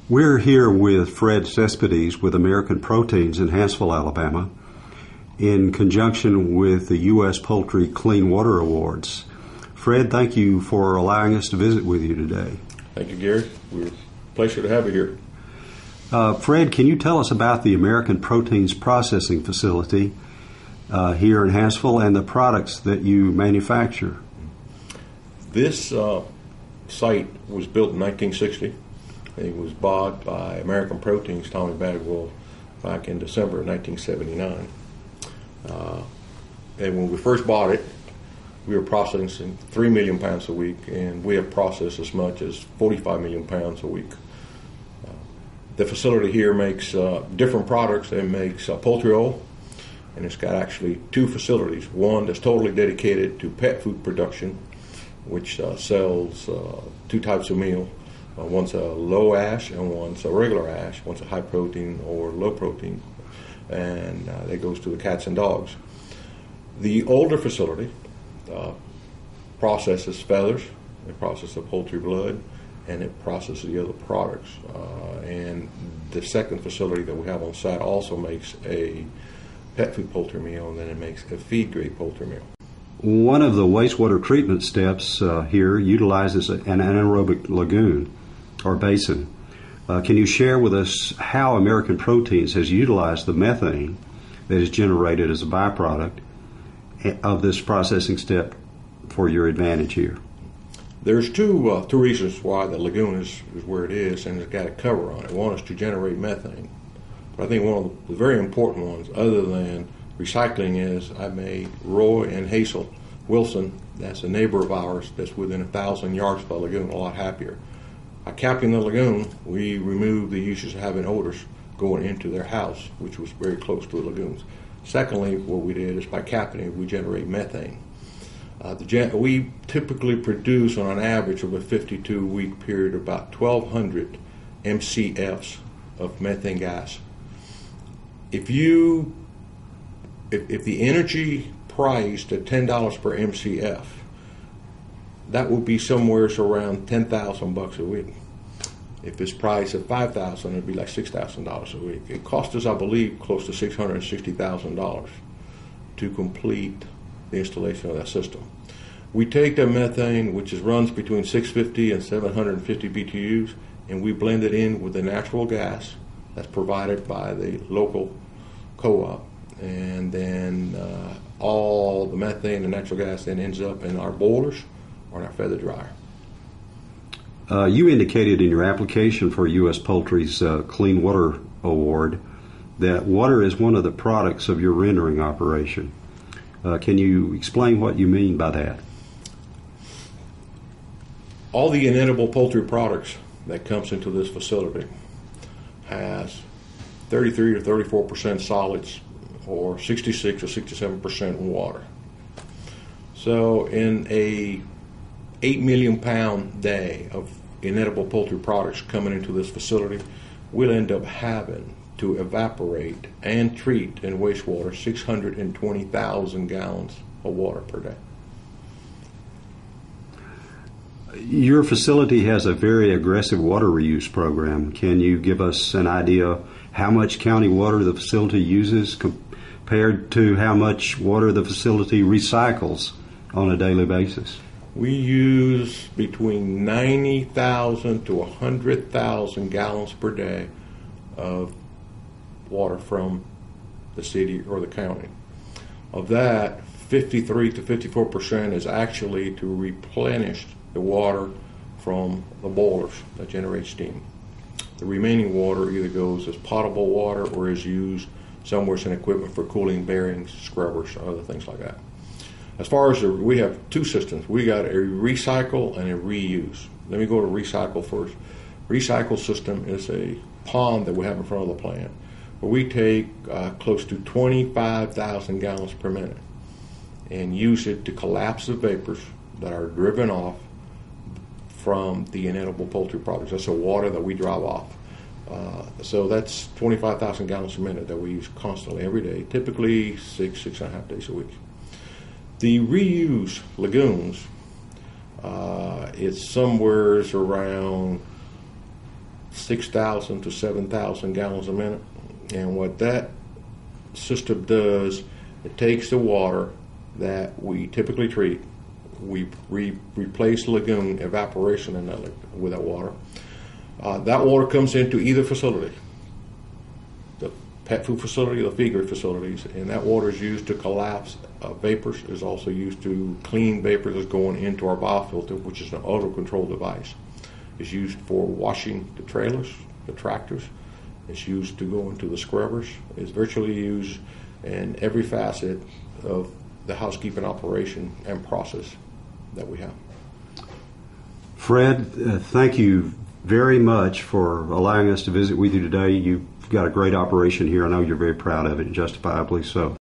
We're here with Fred Cespedes with American Proteins in Hanceville, Alabama, in conjunction with the U.S. Poultry Clean Water Awards. Fred, thank you for allowing us to visit with you today. Thank you, Gary. We're a pleasure to have you here. Fred, can you tell us about the American Proteins processing facility here in Hanceville and the products that you manufacture? This site was built in 1960. It was bought by American Proteins, Tommy Bagwell, back in December of 1979. And when we first bought it, we were processing 3 million pounds a week, and we have processed as much as 45 million pounds a week. The facility here makes different products. It makes poultry oil, and it's got actually two facilities. One that's totally dedicated to pet food production, which sells two types of meal. One's a low ash and one's a regular ash. One's a high protein or low protein, and that goes to the cats and dogs. The older facility processes feathers, it processes poultry blood, and it processes the other products. And the second facility that we have on site also makes a pet food poultry meal, and then it makes a feed-grade poultry meal. One of the wastewater treatment steps here utilizes an anaerobic lagoon or basin. Can you share with us how American Proteins has utilized the methane that is generated as a byproduct of this processing step for your advantage here? There's two reasons why the lagoon is where it is, and it's got a cover on it. One is to generate methane. But I think one of the very important ones, other than recycling, is I made Roy and Hazel Wilson, that's a neighbor of ours that's within 1,000 yards of the lagoon, a lot happier. By capping the lagoon, we removed the issues of having odors going into their house, which was very close to the lagoons. Secondly, what we did is by capping it, we generate methane. We typically produce on an average of a 52-week period about 1,200 MCFs of methane gas. If the energy priced at $10 per MCF, that would be somewhere around $10,000 a week. If it's priced at $5,000, it'd be like $6,000 a week. It cost us, I believe, close to $660,000 to complete the installation of that system. We take the methane, which runs between 650 and 750 BTUs, and we blend it in with the natural gas that's provided by the local co-op, and then all the methane and natural gas then ends up in our boilers or in our feather dryer. You indicated in your application for U.S. Poultry's Clean Water Award that water is one of the products of your rendering operation. Can you explain what you mean by that? All the inedible poultry products that comes into this facility has 33 or 34% solids or 66 or 67% water. So in a 8 million pound day of inedible poultry products coming into this facility, we'll end up having to evaporate and treat in wastewater 620,000 gallons of water per day. Your facility has a very aggressive water reuse program. Can you give us an idea how much county water the facility uses compared to how much water the facility recycles on a daily basis? We use between 90,000 to 100,000 gallons per day of water from the city or the county. Of that, 53 to 54% is actually to replenish the water from the boilers that generate steam. The remaining water either goes as potable water or is used somewhere in equipment for cooling bearings, scrubbers, other things like that. As far as we have two systems. We got a recycle and a reuse. Let me go to recycle first. Recycle system is a pond that we have in front of the plant where we take close to 25,000 gallons per minute and use it to collapse the vapors that are driven off from the inedible poultry products. That's the water that we drive off. So that's 25,000 gallons a minute that we use constantly every day, typically 6.5 days a week. The reuse lagoons, it's somewhere around 6,000 to 7,000 gallons a minute. And what that system does, it takes the water that we typically treat, we replace lagoon evaporation in with that water. That water comes into either facility, the pet food facility or the feed grade facilities, and that water is used to collapse vapors. Is also used to clean vapors that's going into our biofilter, which is an auto control device. It's used for washing the trailers, the tractors. It's used to go into the scrubbers. It's virtually used in every facet of the housekeeping operation and process that we have. Fred, thank you very much for allowing us to visit with you today. You've got a great operation here. I know you're very proud of it, justifiably so.